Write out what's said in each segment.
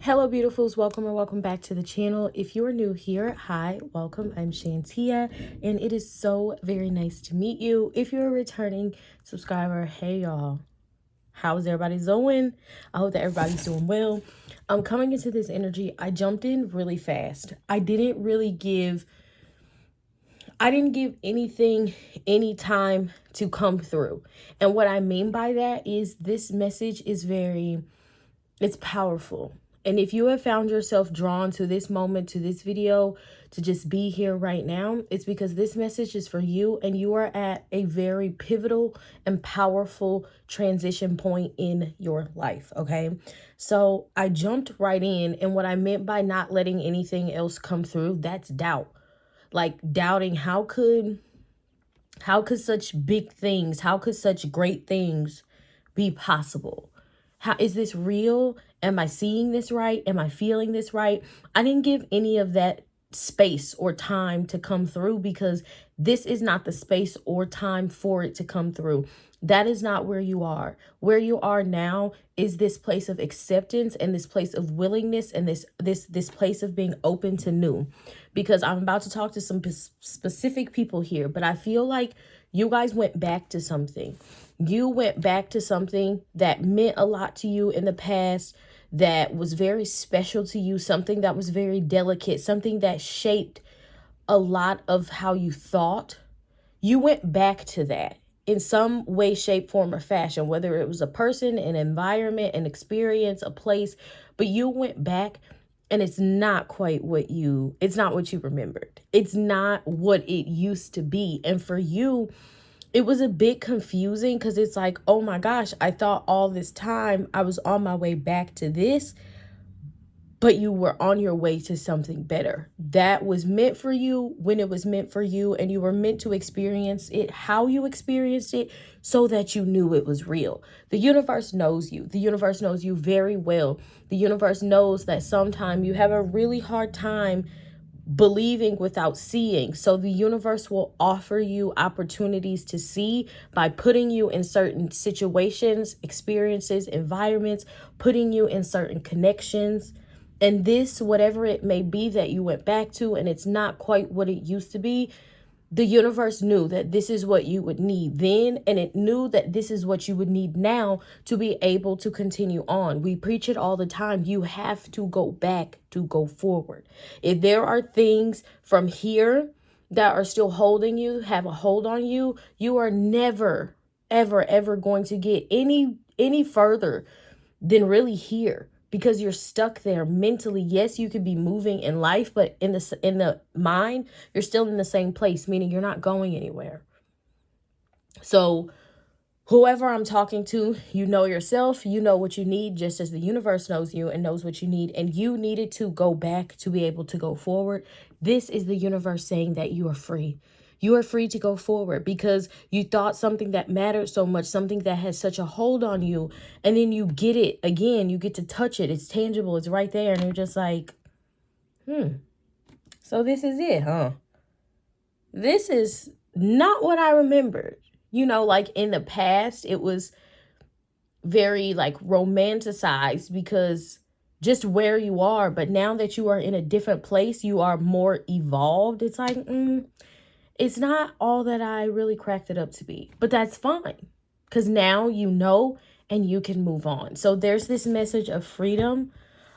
Hello beautifuls, welcome or welcome back to the channel. If you're new here, hi, welcome. I'm Shantia and it is so very nice to meet you. If you're a returning subscriber, hey y'all, how's everybody doing? I hope that everybody's doing well. Coming into this energy, I jumped in really fast. I didn't give anything any time to come through. And what I mean by that is this message is it's powerful. And if you have found yourself drawn to this moment, to this video, to just be here right now, it's because this message is for you and you are at a very pivotal and powerful transition point in your life, okay? So I jumped right in, and what I meant by not letting anything else come through, that's doubt. Like doubting how could such big things, how could such great things be possible? How is this real? Am I seeing this right? Am I feeling this right? I didn't give any of that space or time to come through because this is not the space or time for it to come through. That is not where you are. Where you are now is this place of acceptance and this place of willingness and this place of being open to new. Because I'm about to talk to some specific people here, but I feel like you guys went back to something. You went back to something that meant a lot to you in the past, that was very special to you, something that was very delicate, something that shaped a lot of how you thought. You went back to that in some way, shape, form, or fashion, whether it was a person, an environment, an experience, a place, but you went back and it's not what you remembered. It's not what it used to be. And for you, it was a bit confusing because it's like, oh my gosh, I thought all this time I was on my way back to this, but you were on your way to something better. That was meant for you when it was meant for you, and you were meant to experience it how you experienced it so that you knew it was real. The universe knows you. The universe knows you very well. The universe knows that sometimes you have a really hard time believing without seeing. So the universe will offer you opportunities to see by putting you in certain situations, experiences, environments, putting you in certain connections. And this, whatever it may be that you went back to, and it's not quite what it used to be, the universe knew that this is what you would need then, and it knew that this is what you would need now to be able to continue on. We preach it all the time. You have to go back to go forward. If there are things from here that are still holding you, have a hold on you, you are never, ever, ever going to get any further than really here. Because you're stuck there mentally. Yes, you could be moving in life, but in the mind, you're still in the same place, meaning you're not going anywhere. So whoever I'm talking to, you know yourself, you know what you need, just as the universe knows you and knows what you need. And you needed to go back to be able to go forward. This is the universe saying that you are free. You are free to go forward because you thought something that mattered so much, something that has such a hold on you, and then you get it again, you get to touch it, it's tangible, it's right there, and you're just like, so this is it, huh? This is not what I remembered. You know, like in the past, it was very like romanticized because just where you are, but now that you are in a different place, you are more evolved. It's like, it's not all that I really cracked it up to be, but that's fine because now you know and you can move on. So there's this message of freedom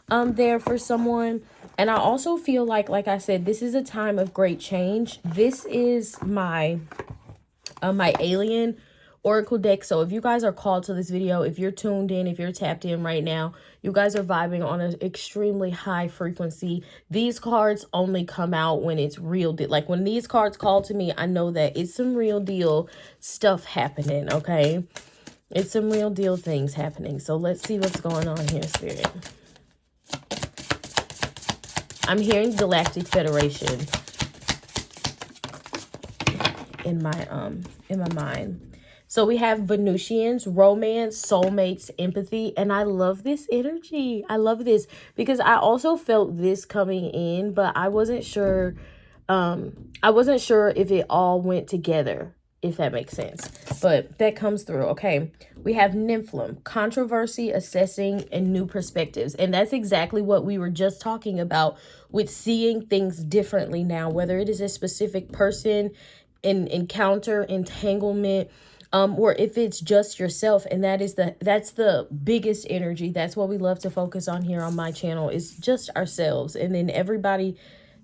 there for someone. And I also feel like I said, this is a time of great change. This is my my alien oracle deck. So if you guys are called to this video, if you're tuned in, if you're tapped in right now, you guys are vibing on an extremely high frequency. These cards only come out when it's real deal. Like when these cards call to me, I know that it's some real deal stuff happening, okay? It's some real deal things happening. So let's see what's going on here, Spirit. I'm hearing Galactic Federation in my mind. So we have Venusians, romance, soulmates, empathy, and I love this energy. I love this because I also felt this coming in, but I wasn't sure if it all went together, if that makes sense. But that comes through. Okay, We have nymphlum, controversy, assessing, and new perspectives. And that's exactly what we were just talking about with seeing things differently now, whether it is a specific person, an encounter, entanglement, or if it's just yourself. And that's the biggest energy. That's what we love to focus on here on my channel, is just ourselves. And then everybody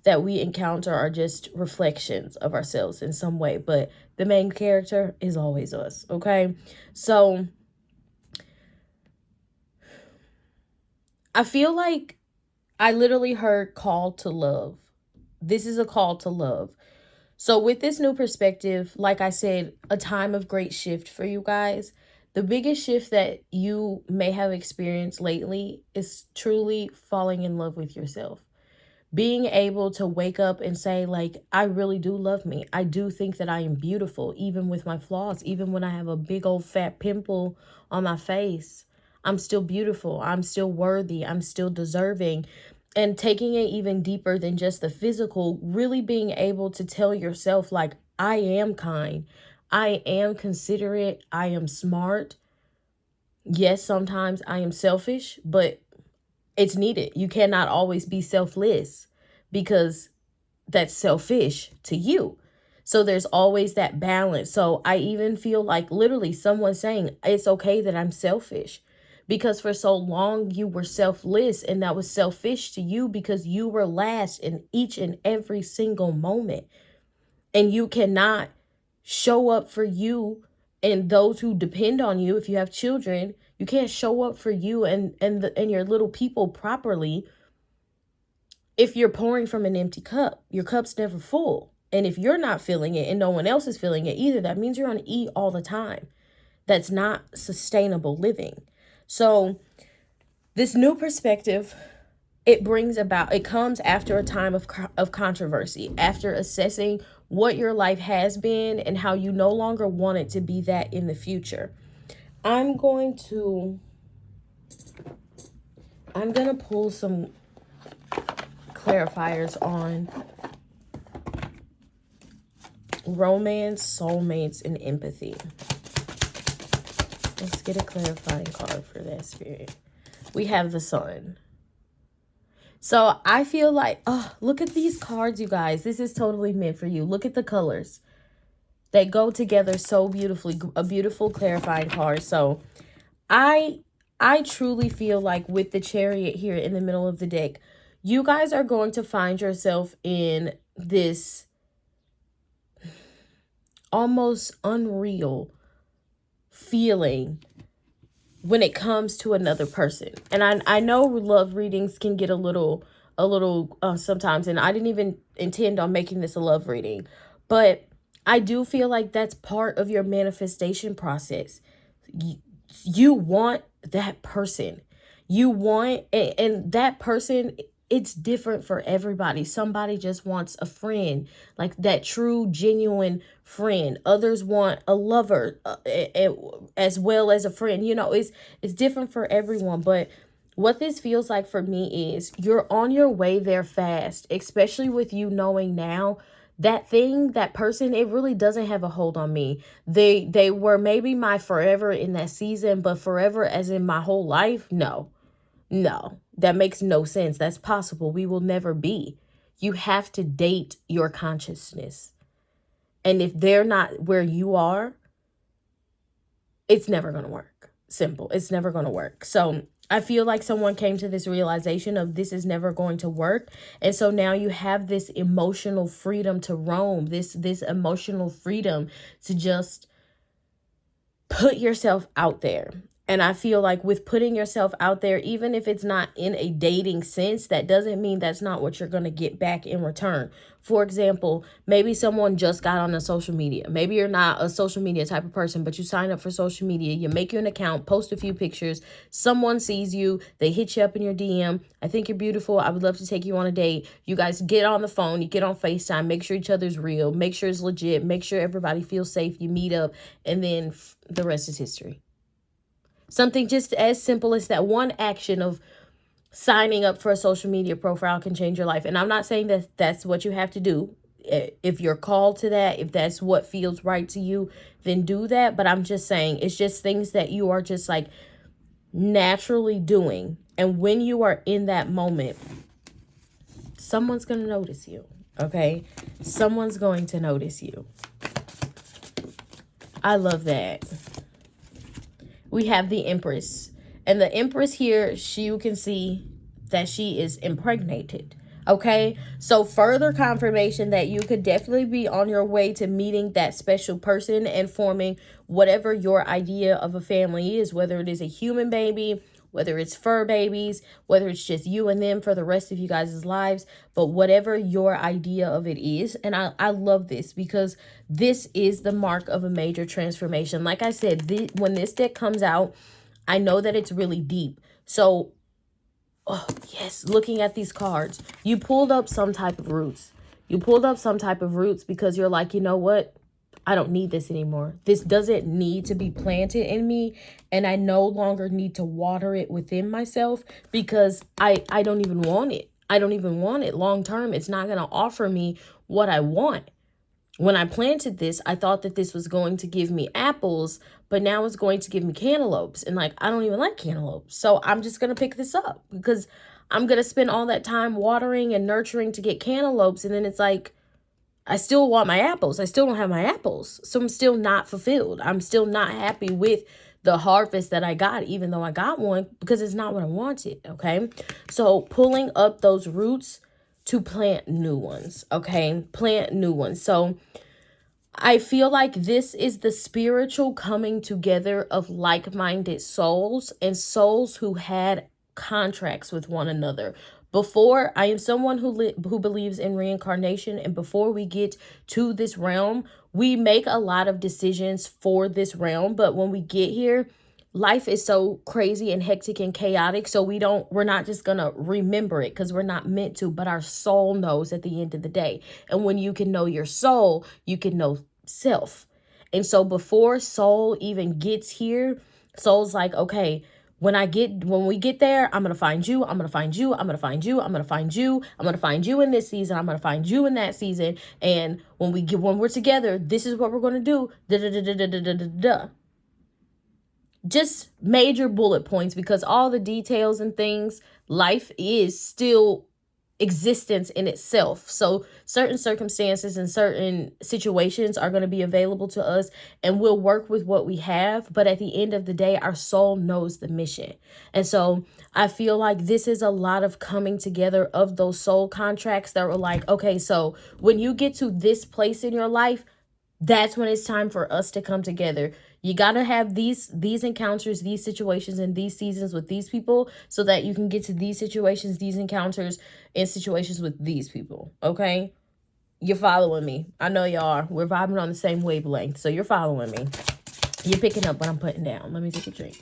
that we encounter are just reflections of ourselves in some way, but the main character is always us. Okay, so I feel like I literally heard call to love. This is a call to love. So with this new perspective, like I said, a time of great shift for you guys. The biggest shift that you may have experienced lately is truly falling in love with yourself. Being able to wake up and say, like, I really do love me. I do think that I am beautiful, even with my flaws, even when I have a big old fat pimple on my face. I'm still beautiful. I'm still worthy. I'm still deserving. And taking it even deeper than just the physical, really being able to tell yourself, like, I am kind. I am considerate. I am smart. Yes, sometimes I am selfish, but it's needed. You cannot always be selfless, because that's selfish to you. So there's always that balance. So I even feel like literally someone saying it's okay that I'm selfish, because for so long you were selfless, and that was selfish to you because you were last in each and every single moment. And you cannot show up for you and those who depend on you. If you have children, you can't show up for you and your little people properly if you're pouring from an empty cup. Your cup's never full. And if you're not feeling it and no one else is feeling it either, that means you're on E all the time. That's not sustainable living. So this new perspective, it comes after a time of controversy, after assessing what your life has been and how you no longer want it to be that in the future. I'm going to pull some clarifiers on romance, soulmates, and empathy. Let's get a clarifying card for that, Spirit. We have the Sun. So I feel like, oh, look at these cards, you guys. This is totally meant for you. Look at the colors. They go together so beautifully. A beautiful clarifying card. So I truly feel like with the Chariot here in the middle of the deck, you guys are going to find yourself in this almost unreal feeling when it comes to another person. And I know love readings can get a little sometimes, and I didn't even intend on making this a love reading, but I do feel like that's part of your manifestation process. You want that person. You want, and that person, it's different for everybody. Somebody just wants a friend, like that true, genuine friend. Others want a lover as well as a friend. You know, it's different for everyone. But what this feels like for me is you're on your way there fast, especially with you knowing now that thing, that person, it really doesn't have a hold on me. They were maybe my forever in that season, but forever as in my whole life, no, that makes no sense. That's possible. We will never be. You have to date your consciousness. And if they're not where you are, it's never going to work. Simple. It's never going to work. So I feel like someone came to this realization of this is never going to work. And so now you have this emotional freedom to roam, this emotional freedom to just put yourself out there. And I feel like with putting yourself out there, even if it's not in a dating sense, that doesn't mean that's not what you're going to get back in return. For example, maybe someone just got on a social media. Maybe you're not a social media type of person, but you sign up for social media. You make you an account, post a few pictures. Someone sees you. They hit you up in your DM. I think you're beautiful. I would love to take you on a date. You guys get on the phone. You get on FaceTime. Make sure each other's real. Make sure it's legit. Make sure everybody feels safe. You meet up. And then the rest is history. Something just as simple as that one action of signing up for a social media profile can change your life. And I'm not saying that that's what you have to do. If you're called to that, if that's what feels right to you, then do that. But I'm just saying, it's just things that you are just like naturally doing. And when you are in that moment, someone's going to notice you. Okay? Someone's going to notice you. I love that. We have the Empress. And the Empress here, you can see that she is impregnated. Okay, so further confirmation that you could definitely be on your way to meeting that special person and forming whatever your idea of a family is, whether it is a human baby, whether it's fur babies, whether it's just you and them for the rest of you guys' lives, but whatever your idea of it is. And I love this because this is the mark of a major transformation. Like I said, when this deck comes out, I know that it's really deep. So oh, yes, looking at these cards, you pulled up some type of roots. You pulled up some type of roots because you're like, you know what? I don't need this anymore. This doesn't need to be planted in me. And I no longer need to water it within myself because I don't even want it. I don't even want it long term. It's not going to offer me what I want. When I planted this, I thought that this was going to give me apples, but now it's going to give me cantaloupes. And like, I don't even like cantaloupes. So I'm just going to pick this up because I'm going to spend all that time watering and nurturing to get cantaloupes. And then it's like, I still want my apples. I still don't have my apples. So I'm still not fulfilled. I'm still not happy with the harvest that I got, even though I got one, because it's not what I wanted. Okay. So pulling up those roots to plant new ones. Okay. Plant new ones. So I feel like this is the spiritual coming together of like-minded souls and souls who had contracts with one another. Before, I am someone who believes in reincarnation, and before we get to this realm, we make a lot of decisions for this realm, but when we get here, life is so crazy and hectic and chaotic, so we're not just gonna remember it because we're not meant to, but our soul knows at the end of the day. And when you can know your soul, you can know self. And so before soul even gets here, soul's like, okay, when we get there, I'm going to find you. I'm going to find you. I'm going to find you. I'm going to find you. I'm going to find you in this season. I'm going to find you in that season. And when we're together, this is what we're going to do. Da, da, da, da, da, da, da, da. Just major bullet points, because all the details and things, life is still existence in itself. So certain circumstances and certain situations are going to be available to us, and we'll work with what we have. But at the end of the day, our soul knows the mission. And so I feel like this is a lot of coming together of those soul contracts that were like, okay, so when you get to this place in your life, that's when it's time for us to come together. You got to have these encounters, these situations, and these seasons with these people so that you can get to these situations, these encounters, and situations with these people. Okay? You're following me. I know you are. We're vibing on the same wavelength. So you're following me. You're picking up what I'm putting down. Let me take a drink.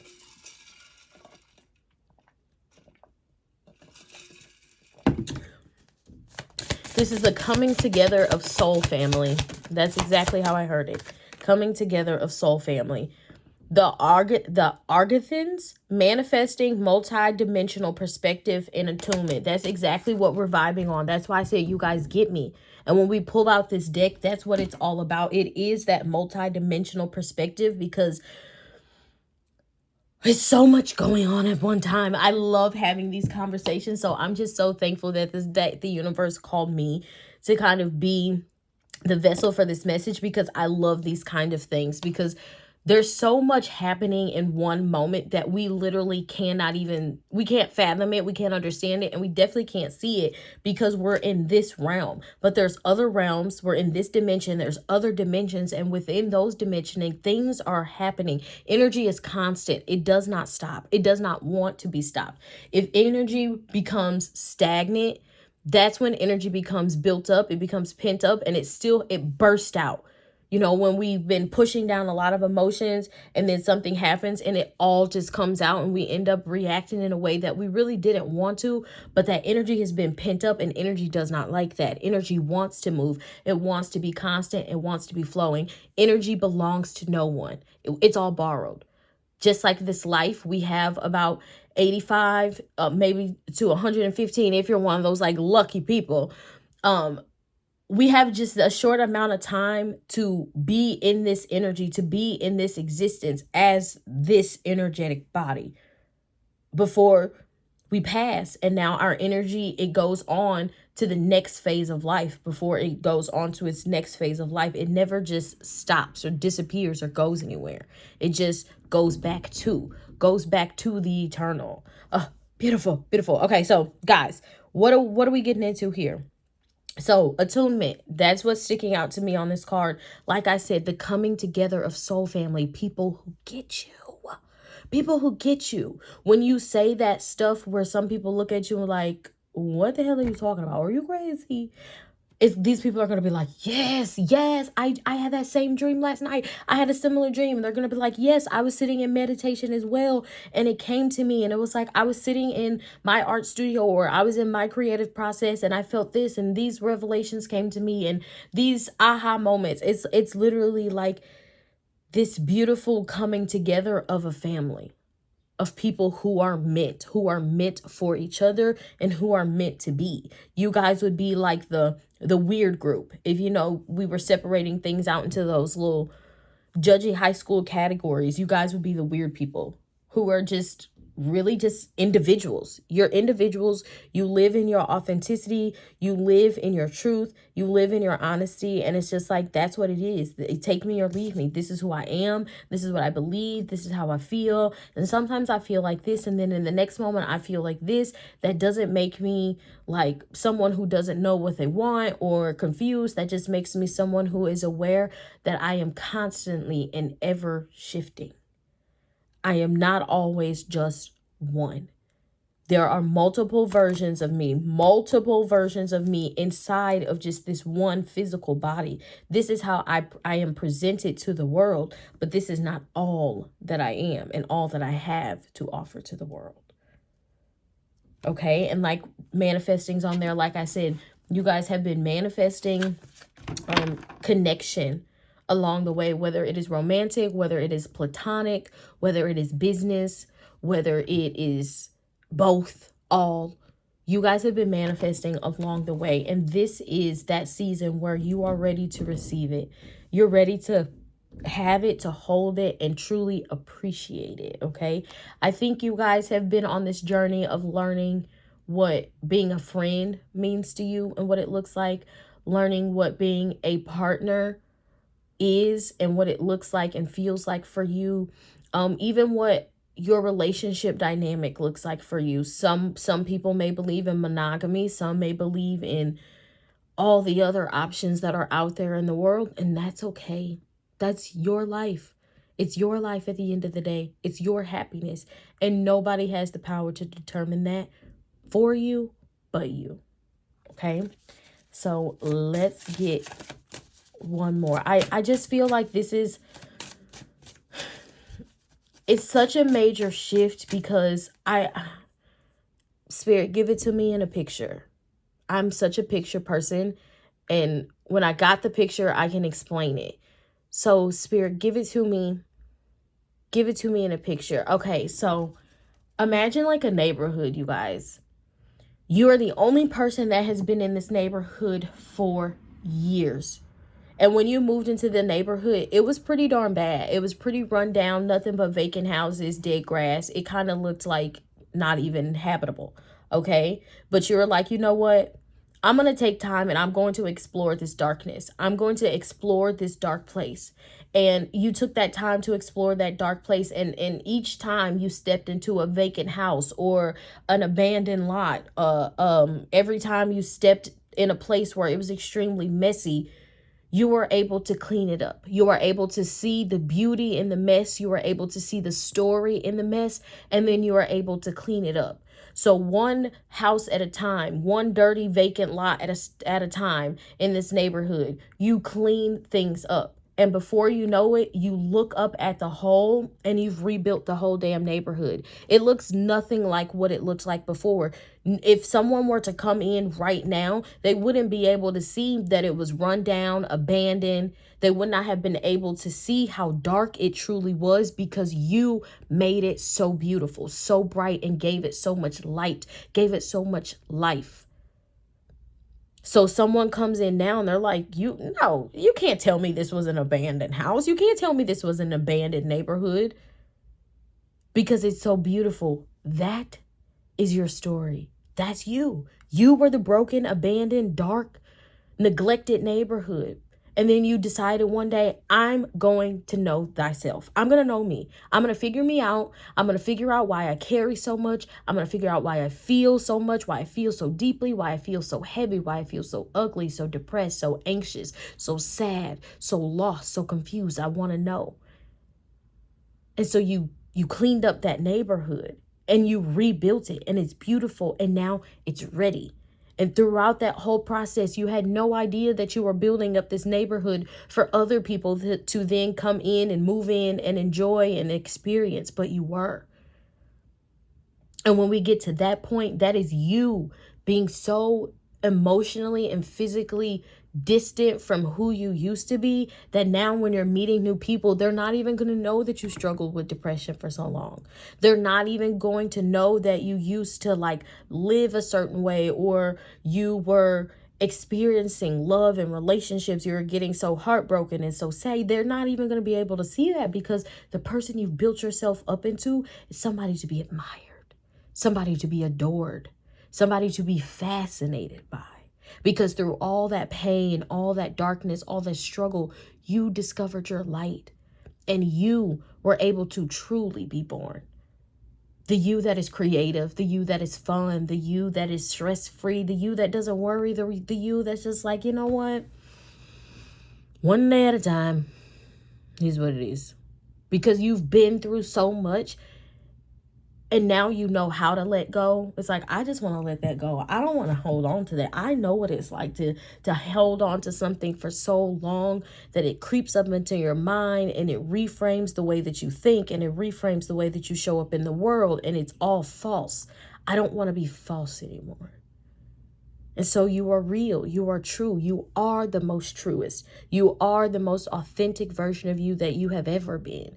This is the coming together of soul family. That's exactly how I heard it. Coming together of soul family. The Argathans manifesting multi-dimensional perspective and attunement. That's exactly what we're vibing on. That's why I said you guys get me. And when we pull out this deck, that's what it's all about. It is that multi-dimensional perspective because there's so much going on at one time. I love having these conversations. So I'm just so thankful that the universe called me to kind of be the vessel for this message, because I love these kind of things, because there's so much happening in one moment that we literally we can't fathom it, we can't understand it, and we definitely can't see it because we're in this realm. But there's other realms, we're in this dimension, there's other dimensions, and within those dimensioning, things are happening. Energy is constant. It does not stop. It does not want to be stopped. If energy becomes stagnant, that's when energy becomes built up, it becomes pent up, and it bursts out. You know, when we've been pushing down a lot of emotions and then something happens and it all just comes out and we end up reacting in a way that we really didn't want to, but that energy has been pent up, and energy does not like that. Energy wants to move. It wants to be constant. It wants to be flowing. Energy belongs to no one. It's all borrowed. Just like this life, we have about 85, maybe to 115, if you're one of those like lucky people, we have just a short amount of time to be in this energy, to be in this existence as this energetic body before we pass. And now our energy, it goes on to the next phase of life. Before it goes on to its next phase of life, it never just stops or disappears or goes anywhere. It just goes back to the eternal. Beautiful, beautiful. Okay, so guys, what are we getting into here? So attunement, that's what's sticking out to me on this card. Like I said, the coming together of soul family, people who get you. People who get you. When you say that stuff where some people look at you and like, what the hell are you talking about? Are you crazy? These people are going to be like, yes, I had that same dream last night. I had a similar dream. And they're going to be like, yes, I was sitting in meditation as well. And it came to me and it was like, I was sitting in my art studio or I was in my creative process and I felt this and these revelations came to me and these aha moments. It's literally like this beautiful coming together of a family, of people who are meant for each other and who are meant to be. You guys would be like the weird group. If we were separating things out into those little judgy high school categories, you guys would be the weird people who are just really just individuals. You're individuals. You live in your authenticity. You live in your truth. You live in your honesty. And it's just like, that's what it is. Take me or leave me. This is who I am. This is what I believe. This is how I feel. And sometimes I feel like this. And then in the next moment, I feel like this. That doesn't make me like someone who doesn't know what they want or confused. That just makes me someone who is aware that I am constantly and ever shifting. I am not always just one. There are multiple versions of me inside of just this one physical body. This is how I am presented to the world, but this is not all that I am and all that I have to offer to the world. Okay, and like manifesting's on there, like I said, you guys have been manifesting connection along the way, whether it is romantic, whether it is platonic, whether it is business, whether it is both, all. You guys have been manifesting along the way. And this is that season where you are ready to receive it. You're ready to have it, to hold it, and truly appreciate it. Okay. I think you guys have been on this journey of learning what being a friend means to you and what it looks like, learning what being a partner is and what it looks like and feels like for you, even what your relationship dynamic looks like for you. Some people may believe in monogamy, some may believe in all the other options that are out there in the world, and that's okay. That's your life. It's your life at the end of the day. It's your happiness, and nobody has the power to determine that for you but you. Okay, so let's get one more. I just feel like it's such a major shift because Spirit, give it to me in a picture. I'm such a picture person, and when I got the picture, I can explain it. So Spirit, give it to me in a picture. Okay, so imagine like a neighborhood, you guys. You are the only person that has been in this neighborhood for years. And when you moved into the neighborhood, it was pretty darn bad. It was pretty run down, nothing but vacant houses, dead grass. It kind of looked like not even habitable, okay? But you were like, you know what? I'm going to take time and I'm going to explore this darkness. I'm going to explore this dark place. And you took that time to explore that dark place. And each time you stepped into a vacant house or an abandoned lot, every time you stepped in a place where it was extremely messy, you were able to clean it up. You are able to see the beauty in the mess. You are able to see the story in the mess. And then you are able to clean it up. So one house at a time, one dirty vacant lot at a time in this neighborhood, you clean things up. And before you know it, you look up at the whole and you've rebuilt the whole damn neighborhood. It looks nothing like what it looked like before. If someone were to come in right now, they wouldn't be able to see that it was run down, abandoned. They would not have been able to see how dark it truly was because you made it so beautiful, so bright, and gave it so much light, gave it so much life. So someone comes in now and they're like, you can't tell me this was an abandoned house. You can't tell me this was an abandoned neighborhood because it's so beautiful. That is your story. That's you. You were the broken, abandoned, dark, neglected neighborhood. And then you decided one day, I'm going to know thyself. I'm going to know me. I'm going to figure me out. I'm going to figure out why I carry so much. I'm going to figure out why I feel so much, why I feel so deeply, why I feel so heavy, why I feel so ugly, so depressed, so anxious, so sad, so lost, so confused. I want to know. And so you cleaned up that neighborhood and you rebuilt it, and it's beautiful, and now it's ready. And throughout that whole process, you had no idea that you were building up this neighborhood for other people to then come in and move in and enjoy and experience, but you were. And when we get to that point, that is you being so emotionally and physically distant from who you used to be that now when you're meeting new people, they're not even going to know that you struggled with depression for so long. They're not even going to know that you used to like live a certain way, or you were experiencing love and relationships, you're getting so heartbroken and so sad. They're not even going to be able to see that, because the person you've built yourself up into is somebody to be admired, somebody to be adored, somebody to be fascinated by. Because through all that pain, all that darkness, all that struggle, you discovered your light, and you were able to truly be born. The you that is creative, the you that is fun, the you that is stress-free, the you that doesn't worry, the you that's just like, you know what? One day at a time is what it is. Because you've been through so much, and now you know how to let go. It's like, I just want to let that go. I don't want to hold on to that. I know what it's like to hold on to something for so long that it creeps up into your mind, and it reframes the way that you think, and it reframes the way that you show up in the world, and it's all false. I don't want to be false anymore. And so you are real. You are true. You are the most truest. You are the most authentic version of you that you have ever been.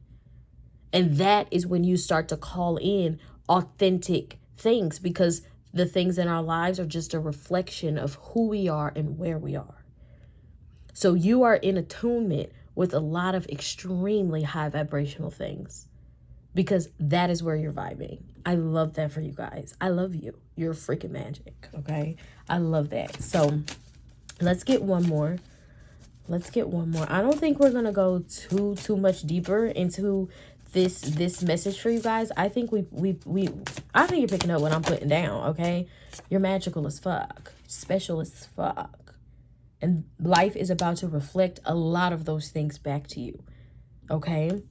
And that is when you start to call in authentic things, because the things in our lives are just a reflection of who we are and where we are. So you are in attunement with a lot of extremely high vibrational things, because that is where you're vibing. I love that for you guys. I love you. You're freaking magic. Okay. I love that. So let's get one more. I don't think we're going to go too much deeper into this message for you guys. I think I think you're picking up what I'm putting down, okay? You're magical as fuck, special as fuck. And life is about to reflect a lot of those things back to you, okay?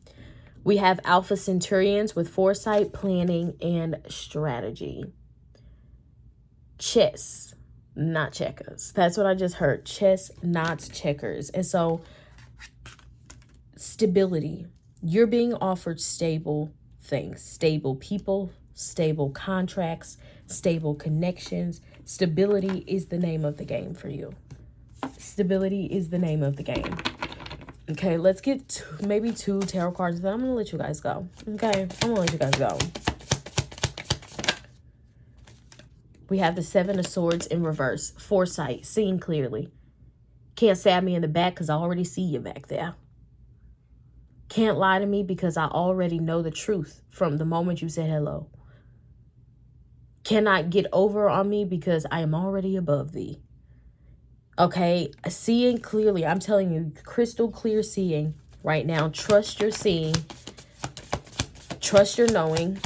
We have Alpha Centurions with foresight, planning, and strategy. Chess, not checkers. That's what I just heard. Chess, not checkers. And so stability. You're being offered stable things, stable people, stable contracts, stable connections. Stability is the name of the game for you. Stability is the name of the game. Okay, let's get maybe 2 tarot cards, then I'm going to let you guys go. Okay, I'm going to let you guys go. We have the 7 of Swords in reverse. Foresight, seeing clearly. Can't stab me in the back because I already see you back there. Can't lie to me because I already know the truth from the moment you said hello. Cannot get over on me because I am already above thee. Okay, seeing clearly. I'm telling you, crystal clear seeing right now. Trust your seeing. Trust your knowing.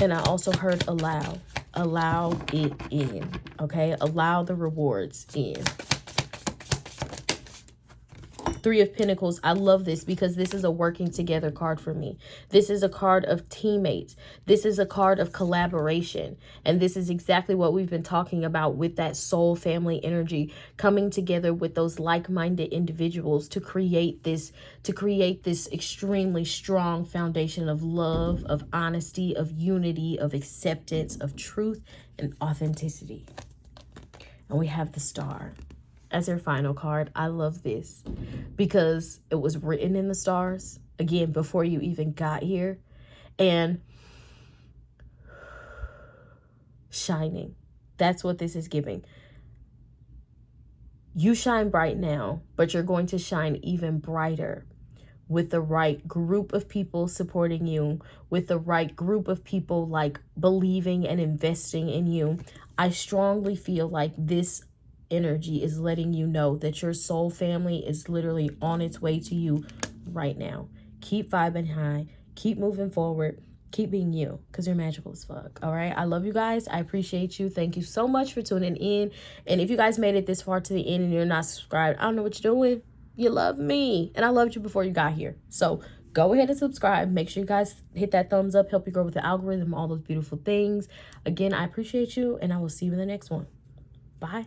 And I also heard allow. Allow it in. Okay, allow the rewards in. 3 of Pentacles. I love this because this is a working together card for me. This is a card of teammates. This is a card of collaboration. And this is exactly what we've been talking about with that soul family energy, coming together with those like-minded individuals to create this extremely strong foundation of love, of honesty, of unity, of acceptance, of truth, and authenticity. And we have the Star as their final card. I love this because it was written in the stars, again, before you even got here. And shining. That's what this is giving. You shine bright now, but you're going to shine even brighter with the right group of people supporting you, with the right group of people like believing and investing in you. I strongly feel like this energy is letting you know that your soul family is literally on its way to you right now. Keep vibing high, keep moving forward, keep being you, because you're magical as fuck. All right, I love you guys. I appreciate you. Thank you so much for tuning in. And if you guys made it this far to the end and you're not subscribed, I don't know what you're doing. You love me, and I loved you before you got here. So go ahead and subscribe. Make sure you guys hit that thumbs up, help you grow with the algorithm, all those beautiful things. Again, I appreciate you, and I will see you in the next one. Bye.